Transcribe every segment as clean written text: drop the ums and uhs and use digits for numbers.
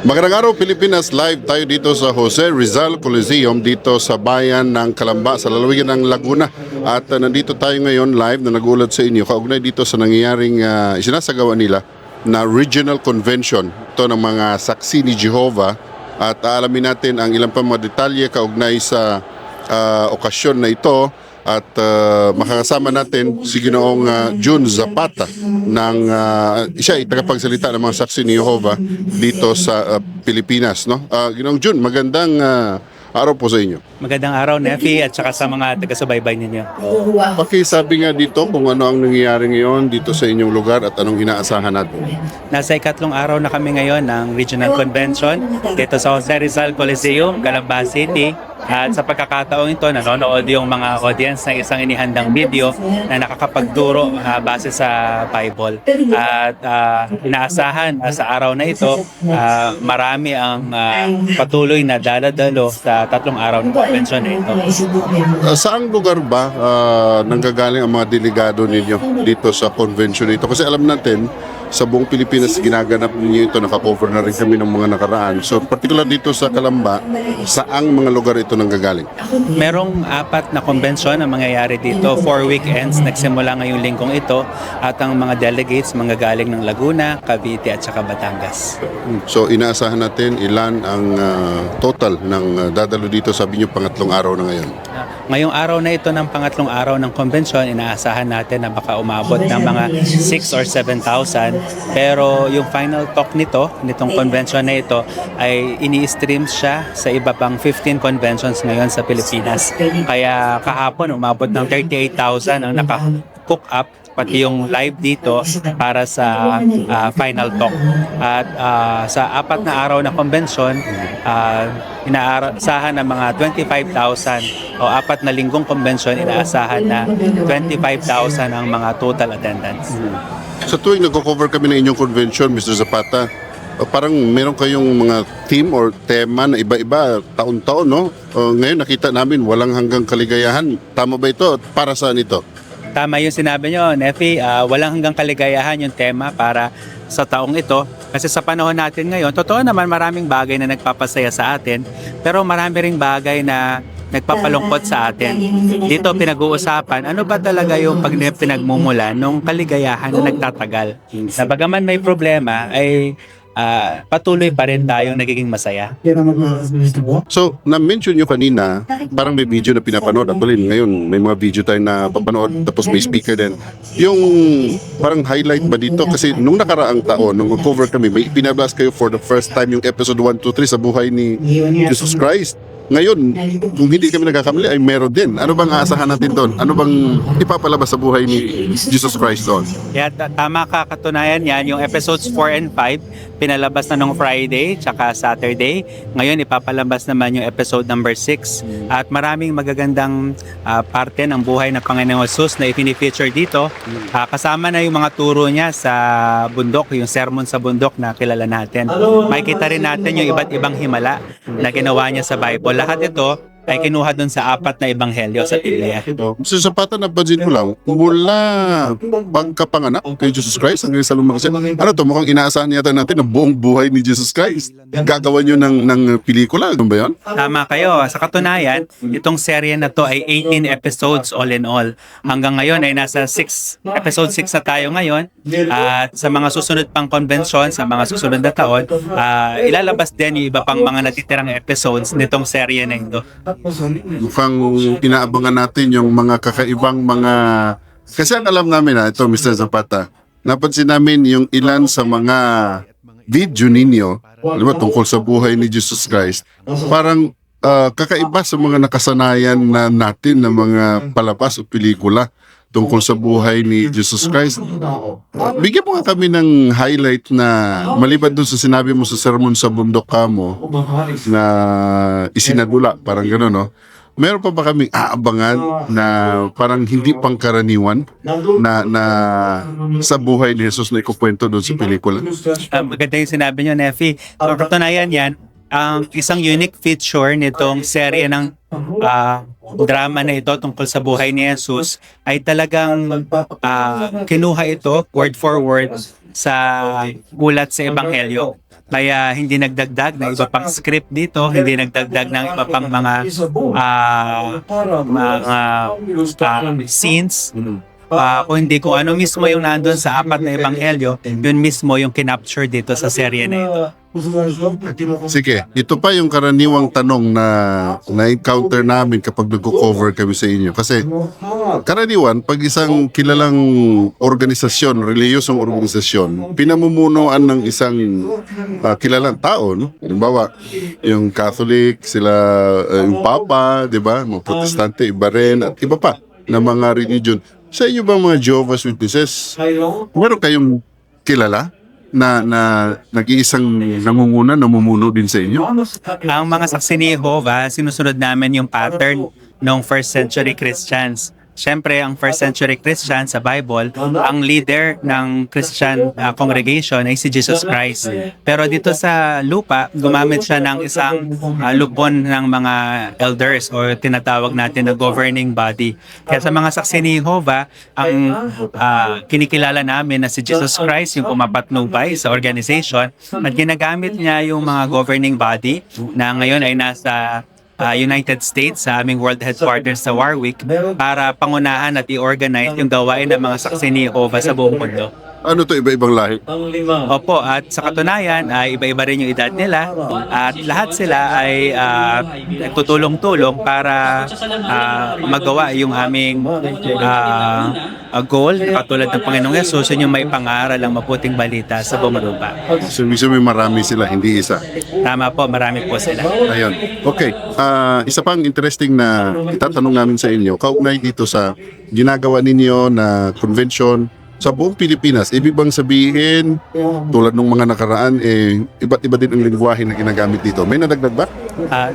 Magandang araw Pilipinas, live tayo dito sa Jose Rizal Coliseum dito sa bayan ng Calamba sa lalawigan ng Laguna. At nandito tayo ngayon live na nagulat sa inyo kaugnay dito sa nangyayaring isinasagawa nila na regional convention. Ito ng mga saksi ni Jehovah at aalamin natin ang ilang pa mga detalye kaugnay sa okasyon na ito. At makakasama natin si Ginoong June Zapata ng siya ay tagapagsalita ng mga saksi ni Jehovah dito sa Pilipinas, no? Ginoong June, magandang araw po sa inyo. Magandang araw, Nefi, at saka sa mga taga-subaybay ninyo. Pakisabi nga dito kung ano ang nangyayari ngayon dito sa inyong lugar at anong inaasahan natin. Nasa ikatlong araw na kami ngayon ng Regional Convention dito sa Jose Rizal Coliseum, Calamba City. At sa pagkakataong ito, nanonood yung mga audience ng isang inihandang video na nakakapagturo base sa Bible. At inaasahan sa araw na ito, marami ang patuloy na daladalo sa tatlong araw ng convention na ito. Saang lugar ba nanggagaling ang mga delegado ninyo dito sa convention ito? Kasi alam natin, sa buong Pilipinas ginaganap ninyo ito, nakakover na rin kami ng mga nakaraan. So particular dito sa Calamba, saang mga lugar ito nanggagaling? Merong 4 na convention ang mangyayari dito, 4 weekends, nagsimula ngayong linggong ito, at ang mga delegates manggagaling ng Laguna, Cavite at saka Batangas. So inaasahan natin ilan ang total ng dadalo dito, sabi niyo pangatlong araw na ngayon. Ngayong araw na ito ng pangatlong araw ng convention, inaasahan natin na baka umabot ng mga 6 or 7,000. Pero yung final talk nitong convention na ito ay ini-stream siya sa iba pang 15 conventions ngayon sa Pilipinas. Kaya kahapon umabot ng 38,000 ang naka-cook up, pati yung live dito para sa final talk. At sa 4 na araw na convention, inaasahan ng mga 25,000 o 4 na linggong convention, inaasahan na 25,000 ang mga total attendance. Sa tuwing nagko-cover kami ng inyong convention, Mr. Zapata, parang meron kayong mga theme or tema na iba-iba taon-taon, no? Ngayon nakita namin walang hanggang kaligayahan. Tama ba ito? Para saan ito? Tama yung sinabi nyo, Nefi. Walang hanggang kaligayahan yung tema para sa taong ito. Kasi sa panahon natin ngayon, totoo naman maraming bagay na nagpapasaya sa atin, pero marami ring bagay na nagpapalungkot sa atin. Dito pinag-uusapan, ano ba talaga yung pinagmumulan ng kaligayahan na nagtatagal? Na bagaman may problema, ay patuloy pa rin tayong nagiging masaya. So, na-mention nyo kanina, parang may video na pinapanood. Actually, ngayon, may mga video tayo na papanood, tapos may speaker din. Yung parang highlight ba dito? Kasi nung nakaraang taon, nung cover kami, may pinablast kayo for the first time yung episode 1, 2, 3 sa buhay ni Jesus Christ. Ngayon, kung hindi kami nagkakamali, ay meron din. Ano bang aasahan natin doon? Ano bang ipapalabas sa buhay ni Jesus Christ doon? Yeah, tama ka, katunayan yan. Yung episodes 4 and 5, pinalabas na nung Friday tsaka Saturday. Ngayon, ipapalabas naman yung episode number 6. At maraming magagandang parte ng buhay ng Panginoong Jesus na ipini-feature dito. Kasama na yung mga turo niya sa bundok, yung sermon sa bundok na kilala natin. Makikita rin natin yung iba't ibang himala na ginawa niya sa Bible. Lahat ito ay kinuha dun sa 4 na ebanghelyo sa Biblia. Sa Zapata, napansin ko lang, mula pagkapanganak kay Jesus Christ hanggang sa lumakas. Ano to, mukhang inaasahan yata natin ang buong buhay ni Jesus Christ. Gagawa nyo ng pelikula, ano ba yun? Tama kayo. Sa katunayan, itong serye na to ay 18 episodes all in all. Hanggang ngayon ay nasa episode 6 na tayo ngayon. At sa mga susunod pang convention, sa mga susunod na taon, ilalabas din yung iba pang mga natitirang episodes nitong serye na ito. Mukhang inaabangan natin yung mga kakaibang mga... Kasi ang alam namin ito Mr. Zapata, napansin namin yung ilan sa mga video ninyo, diba, tungkol sa buhay ni Jesus Christ, parang kakaiba sa mga nakasanayan na natin na mga palabas o pelikula tungkol sa buhay ni Jesus Christ. Bigyan mo nga kami ng highlight na maliban doon sa sinabi mo sa sermon sa bundok mo na isinadula, parang gano'n, no? Meron pa ba kaming aabangan na parang hindi pangkaraniwan na sa buhay ni Jesus na ikukwento doon sa pelikula? Maganda yung sinabi nyo, Nefi. Katunayan yan, ang isang unique feature nitong serye ng drama na ito tungkol sa buhay ni Jesus ay talagang kinuha ito word for word sa ulat sa Ebanghelyo. Kaya hindi nagdagdag ng iba pang script dito, hindi nagdagdag ng iba pang mga scenes. Kung hindi kung ano mismo yung nandun sa apat na Ebanghelyo, yun mismo yung kinapture dito sa serye na ito. Sige, ito pa yung karaniwang tanong na na-encounter namin kapag nag-cover kami sa inyo. Kasi karaniwan, pag isang kilalang organisasyon, reliyosong organisasyon, pinamumunuan ng isang kilalang tao, no? Halimbawa, yung Catholic, sila, yung Papa, di ba? Mga Protestante, iba rin, at iba pa na mga religion. Sa inyo ba mga Jehovah's Witnesses, meron kayong kilala na nag-iisang namumuno din sa inyo? Ang mga saksi ni Jehovah, sinusunod namin yung pattern ng first century Christians. Siyempre, ang first century Christian sa Bible, ang leader ng Christian congregation ay si Jesus Christ. Pero dito sa lupa, gumamit siya ng isang lupon ng mga elders o tinatawag natin na governing body. Kaya sa mga saksi ni Jehovah, ang kinikilala namin na si Jesus Christ, yung pumapatnubay sa organization, at ginagamit niya yung mga governing body na ngayon ay nasa United States sa aming world headquarters sa Warwick para pangunahan at i-organize yung gawain ng mga saksi ni Jehovah sa buong mundo. Ano to, iba-ibang lahi? Opo, at sa katunayan ay iba-iba rin yung edad nila at lahat sila ay nagtutulong-tulong para magawa yung aming goal katulad ng Panginoong Yesus, yun yung may pangaral ang maputing balita sa buong lupa. So, may marami sila, hindi isa. Tama po, marami po sila. Ayun. Okay. Isa pang interesting na itatanong namin sa inyo, kaugnay dito sa ginagawa ninyo na convention sa buong Pilipinas. Ibig bang sabihin, tulad ng mga nakaraan, iba't iba din ang lingwahe na ginagamit dito. May nadagdag ba?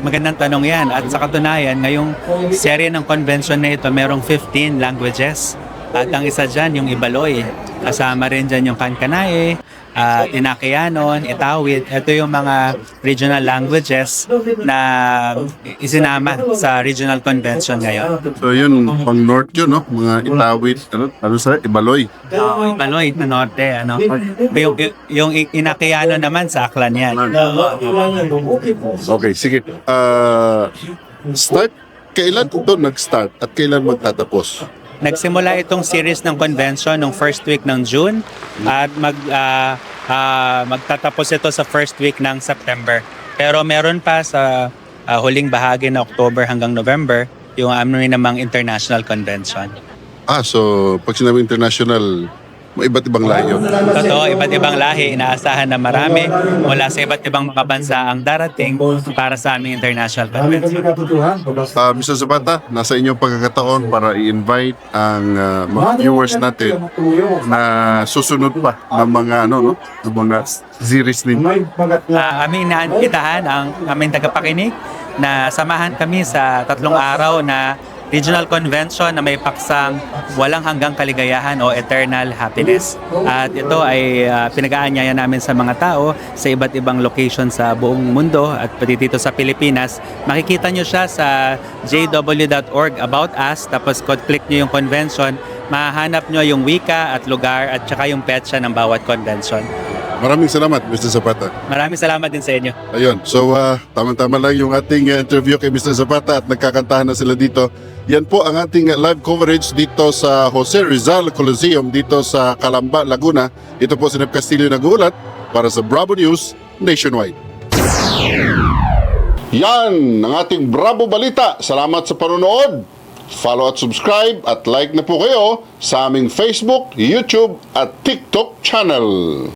Magandang tanong yan. At sa katunayan, ngayong serye ng convention na ito, merong 15 languages. At ang isa dyan, yung Ibaloy. Kasama rin dyan yung Kankanae, Tinakianon, Itawid. Ito yung mga regional languages na isinama sa regional convention ngayon. So yun, pang north yun, no? Mga Itawid, ano sa Ibaloy. Ibaloy na norte, ano? Yung Inakianon naman sa Aklan yan. Okay, sige. Kailan ito nag-start at kailan magtatapos? Nagsimula itong series ng convention nung first week ng June at magtatapos ito sa first week ng September. Pero meron pa sa huling bahagi na October hanggang November yung aming namang international convention. So pag sinabi international, may iba't ibang lahi yun. Totoo, iba't ibang lahi. Inaasahan na marami mula sa iba't ibang mga bansa ang darating para sa aming international convention. Mr. Zapata, nasa inyong pagkakataon para i-invite ang mga viewers natin na susunod pa ng mga ng mga series ninyo. Aming naanpitahan ang aming tagapakinig na samahan kami sa 3 araw na regional convention na may paksang walang hanggang kaligayahan o eternal happiness. At ito ay pinag-aanyaya namin sa mga tao sa iba't ibang location sa buong mundo at pati dito sa Pilipinas. Makikita nyo siya sa jw.org about us, tapos click nyo yung convention, mahanap nyo yung wika at lugar at saka yung petsa ng bawat convention. Maraming salamat, Mr. Zapata. Maraming salamat din sa inyo. Ayun, so tama-tama lang yung ating interview kay Mr. Zapata at nagkakantahan na sila dito. Yan po ang ating live coverage dito sa Jose Rizal Coliseum dito sa Calamba, Laguna. Ito po si Nep Castillo nag-uulat para sa Bravo News Nationwide. Yan ang ating Bravo Balita. Salamat sa panonood. Follow at subscribe at like na po kayo sa aming Facebook, YouTube at TikTok channel.